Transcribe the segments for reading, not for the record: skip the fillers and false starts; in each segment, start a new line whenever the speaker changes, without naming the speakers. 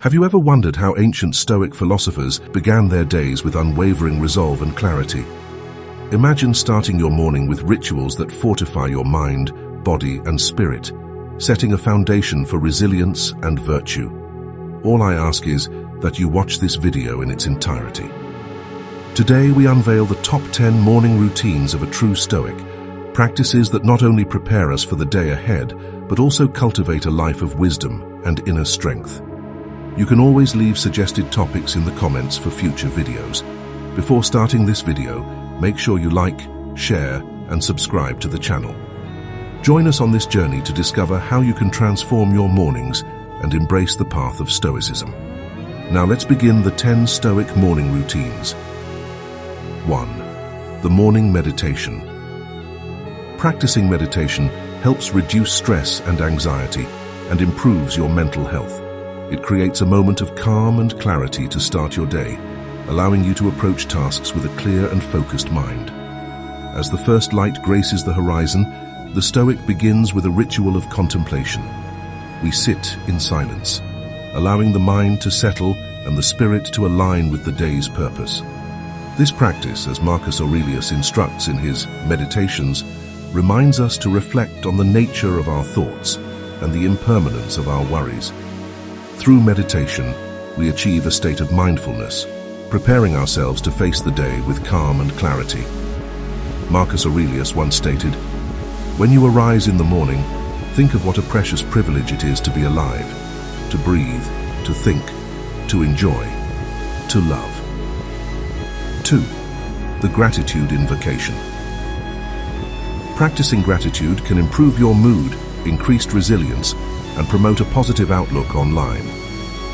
Have you ever wondered how ancient Stoic philosophers began their days with unwavering resolve and clarity? Imagine starting your morning with rituals that fortify your mind, body, and spirit, setting a foundation for resilience and virtue. All I ask is that you watch this video in its entirety. Today we unveil the top 10 morning routines of a true Stoic, practices that not only prepare us for the day ahead, but also cultivate a life of wisdom and inner strength. You can always leave suggested topics in the comments for future videos. Before starting this video, make sure you like, share, and subscribe to the channel. Join us on this journey to discover how you can transform your mornings and embrace the path of Stoicism. Now let's begin the 10 Stoic morning routines. 1. The morning meditation. Practicing meditation helps reduce stress and anxiety and improves your mental health. It creates a moment of calm and clarity to start your day, allowing you to approach tasks with a clear and focused mind. As the first light graces the horizon, the Stoic begins with a ritual of contemplation. We sit in silence, allowing the mind to settle and the spirit to align with the day's purpose. This practice, as Marcus Aurelius instructs in his Meditations, reminds us to reflect on the nature of our thoughts and the impermanence of our worries. Through meditation, we achieve a state of mindfulness, preparing ourselves to face the day with calm and clarity. Marcus Aurelius once stated, "When you arise in the morning, think of what a precious privilege it is to be alive, to breathe, to think, to enjoy, to love." 2. The gratitude invocation. Practicing gratitude can improve your mood, increase resilience, and promote a positive outlook on life.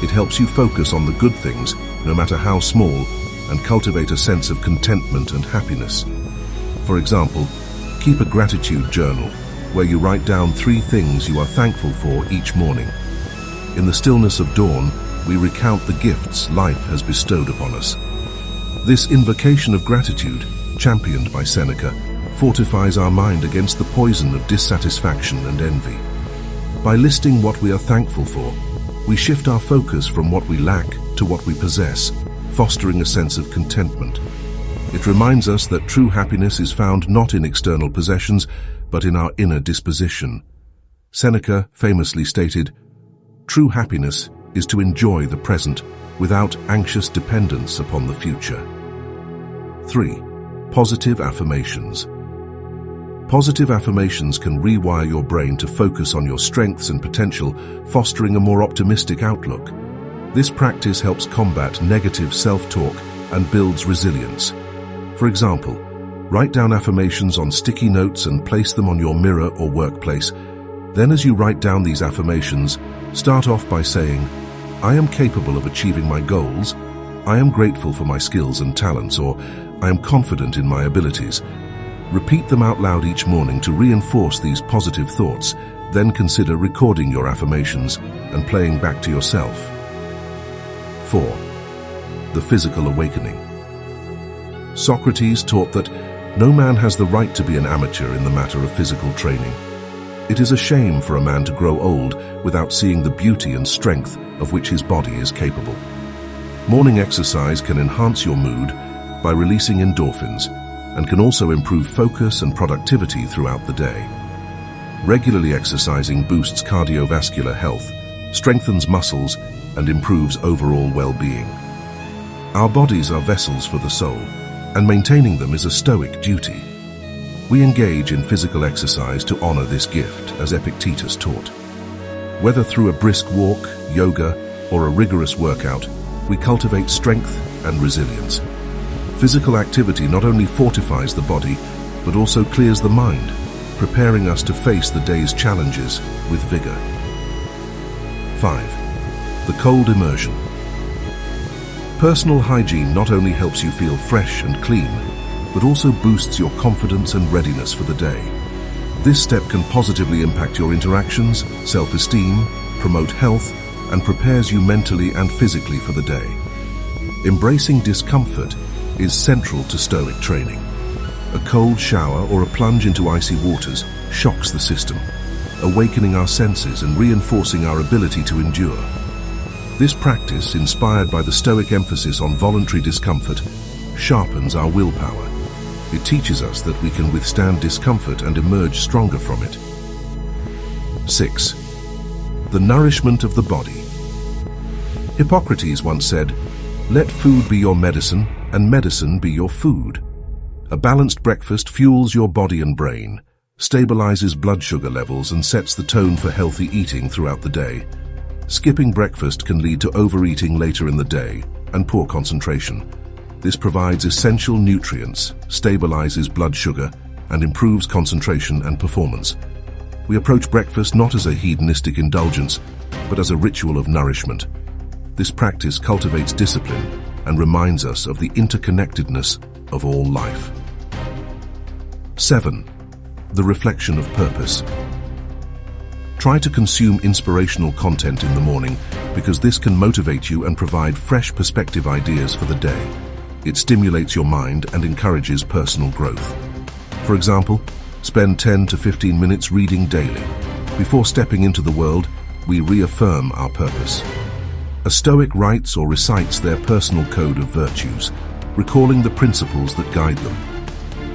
It helps you focus on the good things, no matter how small, and cultivate a sense of contentment and happiness. For example, keep a gratitude journal where you write down 3 things you are thankful for each morning. In the stillness of dawn, we recount the gifts life has bestowed upon us. This invocation of gratitude, championed by Seneca, fortifies our mind against the poison of dissatisfaction and envy. By listing what we are thankful for, we shift our focus from what we lack to what we possess, fostering a sense of contentment. It reminds us that true happiness is found not in external possessions, but in our inner disposition. Seneca famously stated, "True happiness is to enjoy the present without anxious dependence upon the future." 3. Positive affirmations. Positive affirmations can rewire your brain to focus on your strengths and potential, fostering a more optimistic outlook. This practice helps combat negative self-talk and builds resilience. For example, write down affirmations on sticky notes and place them on your mirror or workplace. Then as you write down these affirmations, start off by saying, "I am capable of achieving my goals," "I am grateful for my skills and talents," or "I am confident in my abilities." Repeat them out loud each morning to reinforce these positive thoughts, then consider recording your affirmations and playing back to yourself. 4. The physical awakening. Socrates taught that no man has the right to be an amateur in the matter of physical training. It is a shame for a man to grow old without seeing the beauty and strength of which his body is capable. Morning exercise can enhance your mood by releasing endorphins, and can also improve focus and productivity throughout the day. Regularly exercising boosts cardiovascular health, strengthens muscles, and improves overall well-being. Our bodies are vessels for the soul, and maintaining them is a Stoic duty. We engage in physical exercise to honor this gift, as Epictetus taught. Whether through a brisk walk, yoga, or a rigorous workout, we cultivate strength and resilience. Physical activity not only fortifies the body, but also clears the mind, preparing us to face the day's challenges with vigor. 5. The cold immersion. Personal hygiene not only helps you feel fresh and clean, but also boosts your confidence and readiness for the day. This step can positively impact your interactions, self-esteem, promote health, and prepares you mentally and physically for the day. Embracing discomfort is central to Stoic training. A cold shower or a plunge into icy waters shocks the system, awakening our senses and reinforcing our ability to endure. This practice, inspired by the Stoic emphasis on voluntary discomfort, sharpens our willpower. It teaches us that we can withstand discomfort and emerge stronger from it. 6. The nourishment of the body. Hippocrates once said, "Let food be your medicine, and medicine be your food." A balanced breakfast fuels your body and brain, stabilizes blood sugar levels, and sets the tone for healthy eating throughout the day. Skipping breakfast can lead to overeating later in the day and poor concentration. This provides essential nutrients, stabilizes blood sugar, and improves concentration and performance. We approach breakfast not as a hedonistic indulgence, but as a ritual of nourishment. This practice cultivates discipline and reminds us of the interconnectedness of all life. 7. The reflection of purpose. Try to consume inspirational content in the morning because this can motivate you and provide fresh perspective ideas for the day. It stimulates your mind and encourages personal growth. For example, spend 10 to 15 minutes reading daily. Before stepping into the world, we reaffirm our purpose. A Stoic writes or recites their personal code of virtues, recalling the principles that guide them.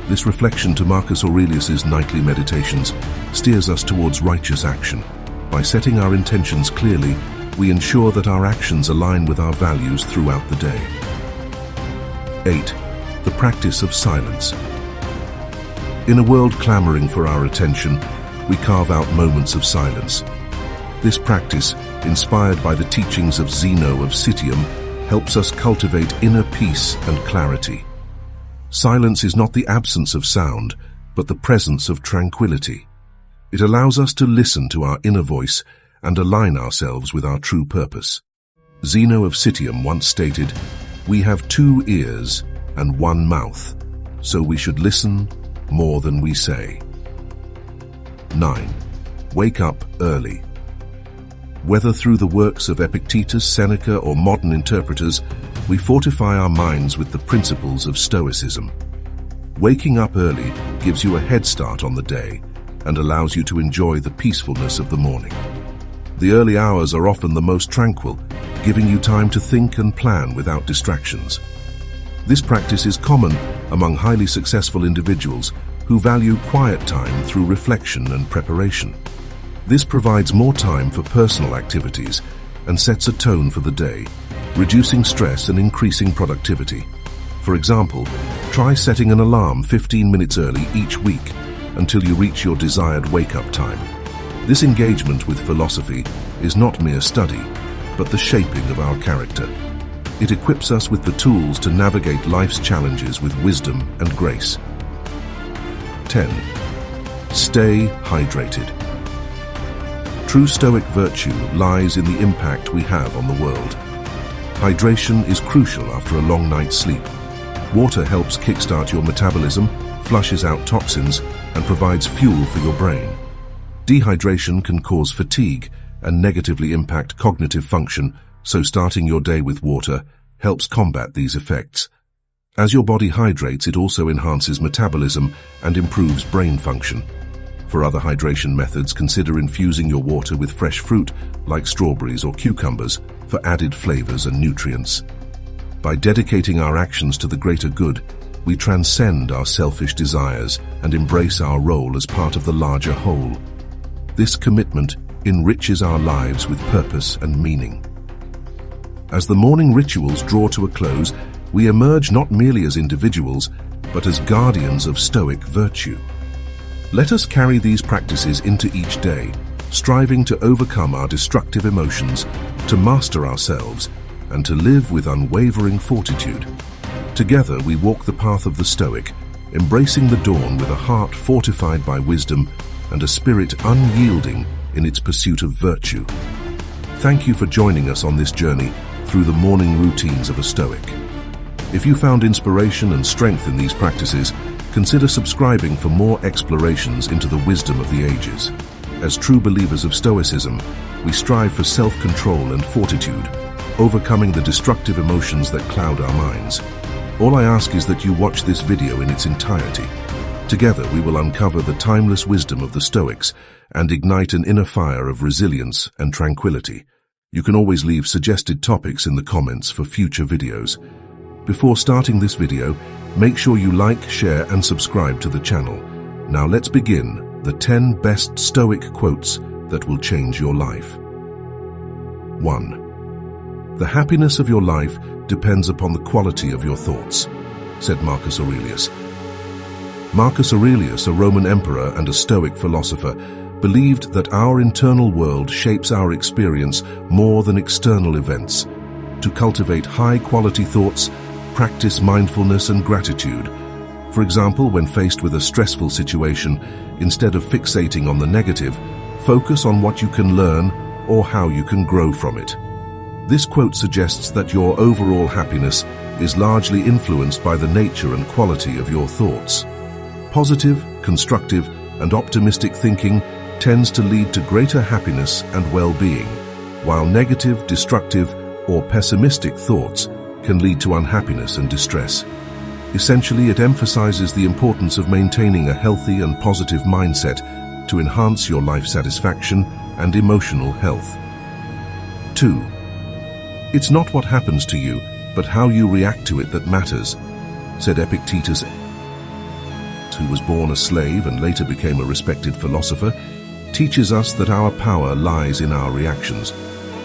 This reflection to Marcus Aurelius's nightly meditations steers us towards righteous action. By setting our intentions clearly, we ensure that our actions align with our values throughout the day. 8. The practice of silence. In a world clamoring for our attention, we carve out moments of silence. This practice, inspired by the teachings of Zeno of Citium, helps us cultivate inner peace and clarity. Silence is not the absence of sound, but the presence of tranquility. It allows us to listen to our inner voice and align ourselves with our true purpose. Zeno of Citium once stated, "We have 2 ears and 1 mouth, so we should listen more than we say." 9. Wake up early. Whether through the works of Epictetus, Seneca, or modern interpreters, we fortify our minds with the principles of Stoicism. Waking up early gives you a head start on the day and allows you to enjoy the peacefulness of the morning. The early hours are often the most tranquil, giving you time to think and plan without distractions. This practice is common among highly successful individuals who value quiet time through reflection and preparation. This provides more time for personal activities and sets a tone for the day, reducing stress and increasing productivity. For example, try setting an alarm 15 minutes early each week until you reach your desired wake-up time. This engagement with philosophy is not mere study, but the shaping of our character. It equips us with the tools to navigate life's challenges with wisdom and grace. 10. Stay hydrated. True Stoic virtue lies in the impact we have on the world. Hydration is crucial after a long night's sleep. Water helps kickstart your metabolism, flushes out toxins, and provides fuel for your brain. Dehydration can cause fatigue and negatively impact cognitive function, so starting your day with water helps combat these effects. As your body hydrates, it also enhances metabolism and improves brain function. For other hydration methods, consider infusing your water with fresh fruit like strawberries or cucumbers for added flavors and nutrients. By dedicating our actions to the greater good, we transcend our selfish desires and embrace our role as part of the larger whole. This commitment enriches our lives with purpose and meaning. As the morning rituals draw to a close, we emerge not merely as individuals, but as guardians of Stoic virtue. Let us carry these practices into each day, striving to overcome our destructive emotions, to master ourselves, and to live with unwavering fortitude. Together we walk the path of the Stoic, embracing the dawn with a heart fortified by wisdom and a spirit unyielding in its pursuit of virtue. Thank you for joining us on this journey through the morning routines of a Stoic. If you found inspiration and strength in these practices, consider subscribing for more explorations into the wisdom of the ages. As true believers of Stoicism, we strive for self-control and fortitude, overcoming the destructive emotions that cloud our minds. All I ask is that you watch this video in its entirety. Together we will uncover the timeless wisdom of the Stoics and ignite an inner fire of resilience and tranquility. You can always leave suggested topics in the comments for future videos. Before starting this video, make sure you like, share, and subscribe to the channel. Now let's begin the 10 best Stoic quotes that will change your life. 1. The happiness of your life depends upon the quality of your thoughts, said Marcus Aurelius. Marcus Aurelius, a Roman emperor and a Stoic philosopher, believed that our internal world shapes our experience more than external events. To cultivate high-quality thoughts, practice mindfulness and gratitude. For example, when faced with a stressful situation, instead of fixating on the negative, focus on what you can learn or how you can grow from it. This quote suggests that your overall happiness is largely influenced by the nature and quality of your thoughts. Positive, constructive, and optimistic thinking tends to lead to greater happiness and well-being, while negative, destructive, or pessimistic thoughts can lead to unhappiness and distress. Essentially, it emphasizes the importance of maintaining a healthy and positive mindset to enhance your life satisfaction and emotional health. 2. It's not what happens to you, but how you react to it that matters, said Epictetus, who was born a slave and later became a respected philosopher, teaches us that our power lies in our reactions.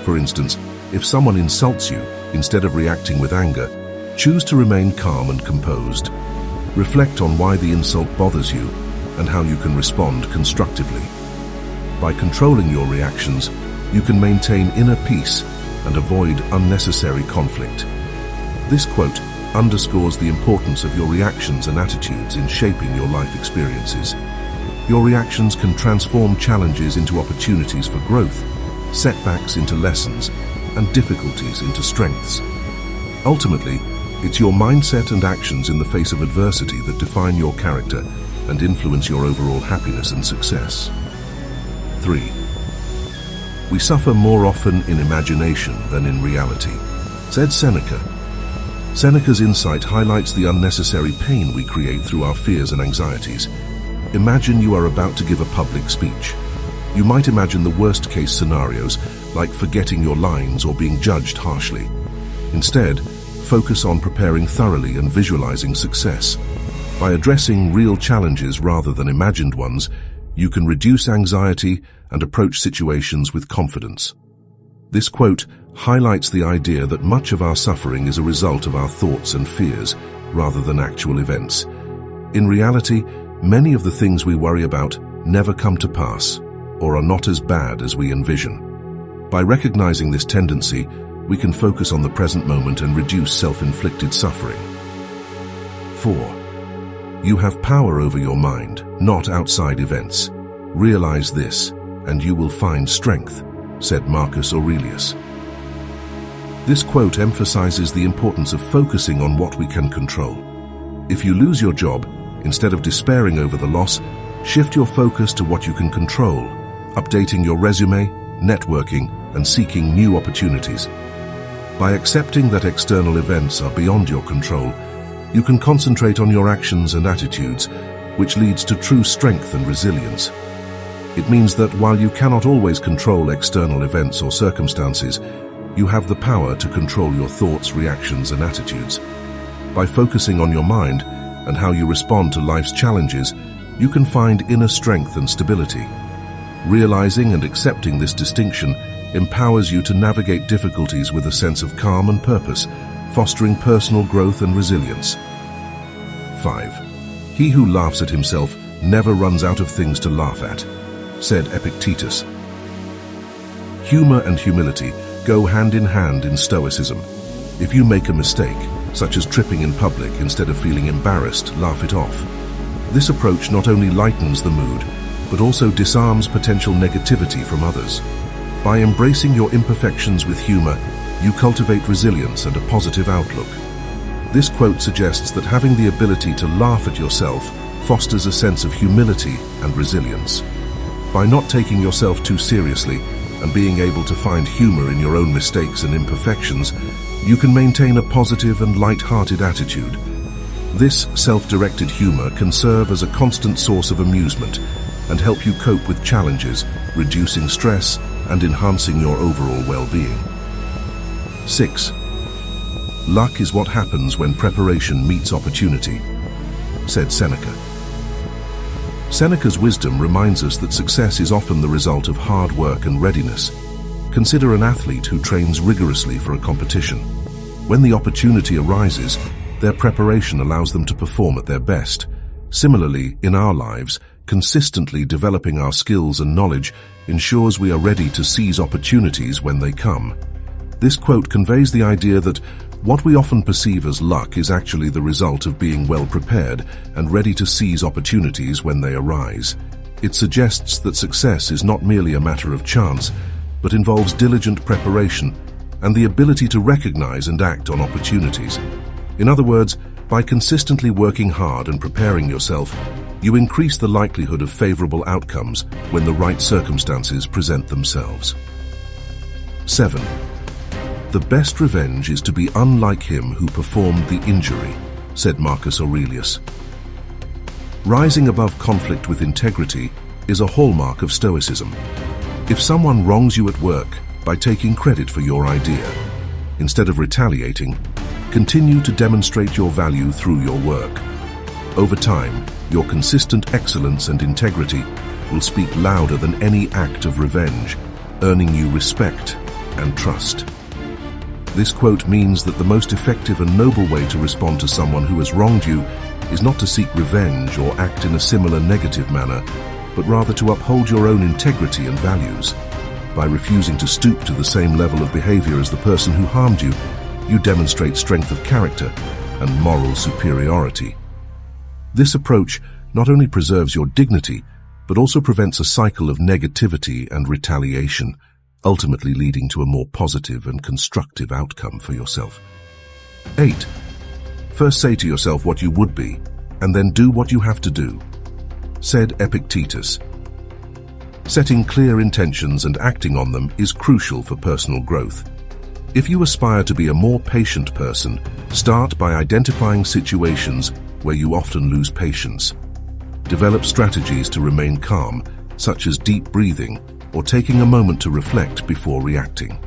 For instance, if someone insults you, instead of reacting with anger, choose to remain calm and composed. Reflect on why the insult bothers you and how you can respond constructively. By controlling your reactions, you can maintain inner peace and avoid unnecessary conflict. This quote underscores the importance of your reactions and attitudes in shaping your life experiences. Your reactions can transform challenges into opportunities for growth, setbacks into lessons, and difficulties into strengths. Ultimately, it's your mindset and actions in the face of adversity that define your character and influence your overall happiness and success. 3. We suffer more often in imagination than in reality, said Seneca. Seneca's insight highlights the unnecessary pain we create through our fears and anxieties. Imagine you are about to give a public speech. You might imagine the worst-case scenarios, like forgetting your lines or being judged harshly. Instead, focus on preparing thoroughly and visualizing success. By addressing real challenges rather than imagined ones, you can reduce anxiety and approach situations with confidence. This quote highlights the idea that much of our suffering is a result of our thoughts and fears rather than actual events. In reality, many of the things we worry about never come to pass or are not as bad as we envision. By recognizing this tendency, we can focus on the present moment and reduce self-inflicted suffering. 4. You have power over your mind, not outside events. Realize this, and you will find strength, said Marcus Aurelius. This quote emphasizes the importance of focusing on what we can control. If you lose your job, instead of despairing over the loss, shift your focus to what you can control, updating your resume, networking, and seeking new opportunities. By accepting that external events are beyond your control, you can concentrate on your actions and attitudes, which leads to true strength and resilience. It means that while you cannot always control external events or circumstances, you have the power to control your thoughts, reactions, and attitudes. By focusing on your mind and how you respond to life's challenges, you can find inner strength and stability. Realizing and accepting this distinction empowers you to navigate difficulties with a sense of calm and purpose, fostering personal growth and resilience. 5. He who laughs at himself never runs out of things to laugh at, said Epictetus. Humor and humility go hand in hand in Stoicism. If you make a mistake, such as tripping in public, instead of feeling embarrassed, laugh it off. This approach not only lightens the mood, but also disarms potential negativity from others. By embracing your imperfections with humor, you cultivate resilience and a positive outlook. This quote suggests that having the ability to laugh at yourself fosters a sense of humility and resilience. By not taking yourself too seriously and being able to find humor in your own mistakes and imperfections, you can maintain a positive and light-hearted attitude. This self-directed humor can serve as a constant source of amusement and help you cope with challenges, reducing stress and enhancing your overall well-being. 6. Luck is what happens when preparation meets opportunity, said Seneca. Seneca's wisdom reminds us that success is often the result of hard work and readiness. Consider an athlete who trains rigorously for a competition. When the opportunity arises, their preparation allows them to perform at their best. Similarly, in our lives, consistently developing our skills and knowledge ensures we are ready to seize opportunities when they come. This quote conveys the idea that what we often perceive as luck is actually the result of being well prepared and ready to seize opportunities when they arise. It suggests that success is not merely a matter of chance, but involves diligent preparation and the ability to recognize and act on opportunities. In other words, by consistently working hard and preparing yourself, you increase the likelihood of favorable outcomes when the right circumstances present themselves. 7. The best revenge is to be unlike him who performed the injury, said Marcus Aurelius. Rising above conflict with integrity is a hallmark of Stoicism. If someone wrongs you at work by taking credit for your idea, instead of retaliating, continue to demonstrate your value through your work. Over time, your consistent excellence and integrity will speak louder than any act of revenge, earning you respect and trust. This quote means that the most effective and noble way to respond to someone who has wronged you is not to seek revenge or act in a similar negative manner, but rather to uphold your own integrity and values. By refusing to stoop to the same level of behavior as the person who harmed you, you demonstrate strength of character and moral superiority. This approach not only preserves your dignity, but also prevents a cycle of negativity and retaliation, ultimately leading to a more positive and constructive outcome for yourself. 8. First say to yourself what you would be, and then do what you have to do, said Epictetus. Setting clear intentions and acting on them is crucial for personal growth. If you aspire to be a more patient person, start by identifying situations where you often lose patience. Develop strategies to remain calm, such as deep breathing or taking a moment to reflect before reacting.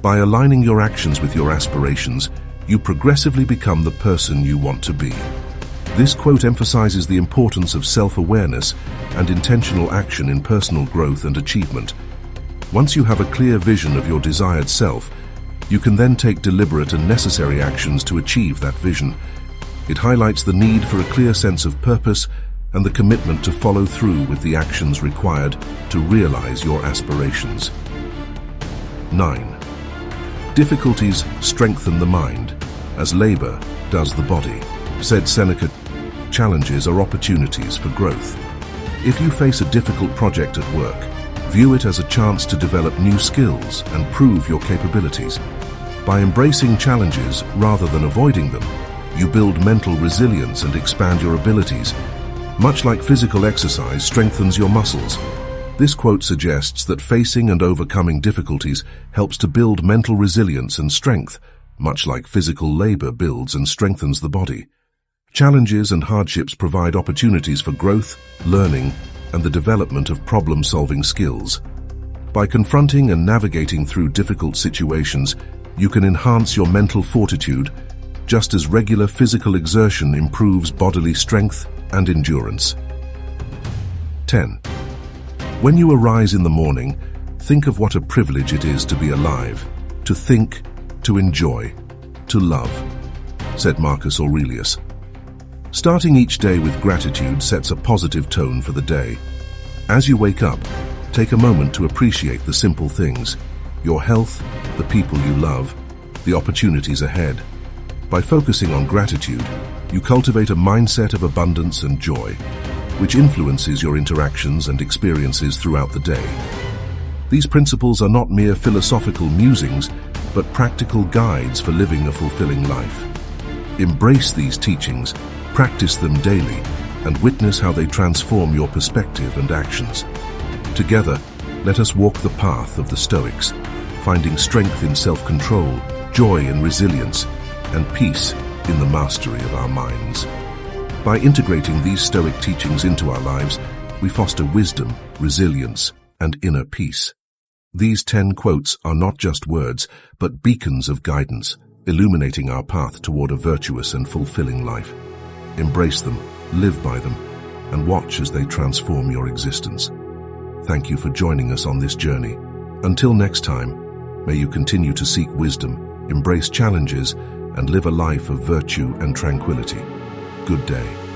By aligning your actions with your aspirations, you progressively become the person you want to be. This quote emphasizes the importance of self-awareness and intentional action in personal growth and achievement. Once you have a clear vision of your desired self, you can then take deliberate and necessary actions to achieve that vision. It highlights the need for a clear sense of purpose and the commitment to follow through with the actions required to realize your aspirations. 9. Difficulties strengthen the mind, as labor does the body, said Seneca. Challenges are opportunities for growth. If you face a difficult project at work, view it as a chance to develop new skills and prove your capabilities. By embracing challenges rather than avoiding them, you build mental resilience and expand your abilities. Much like physical exercise strengthens your muscles, this quote suggests that facing and overcoming difficulties helps to build mental resilience and strength, much like physical labor builds and strengthens the body. Challenges and hardships provide opportunities for growth, learning, and the development of problem-solving skills. By confronting and navigating through difficult situations, you can enhance your mental fortitude, just as regular physical exertion improves bodily strength and endurance. 10. When you arise in the morning, think of what a privilege it is to be alive, to think, to enjoy, to love, said Marcus Aurelius. Starting each day with gratitude sets a positive tone for the day. As you wake up, take a moment to appreciate the simple things: your health, the people you love, the opportunities ahead. By focusing on gratitude, you cultivate a mindset of abundance and joy, which influences your interactions and experiences throughout the day. These principles are not mere philosophical musings, but practical guides for living a fulfilling life. Embrace these teachings, practice them daily, and witness how they transform your perspective and actions. Together, let us walk the path of the Stoics, finding strength in self-control, joy in resilience, and peace in the mastery of our minds. By integrating these Stoic teachings into our lives, we foster wisdom, resilience, and inner peace. These 10 quotes are not just words, but beacons of guidance, illuminating our path toward a virtuous and fulfilling life. Embrace them, live by them, and watch as they transform your existence. Thank you for joining us on this journey. Until next time, may you continue to seek wisdom, embrace challenges, and live a life of virtue and tranquility. Good day.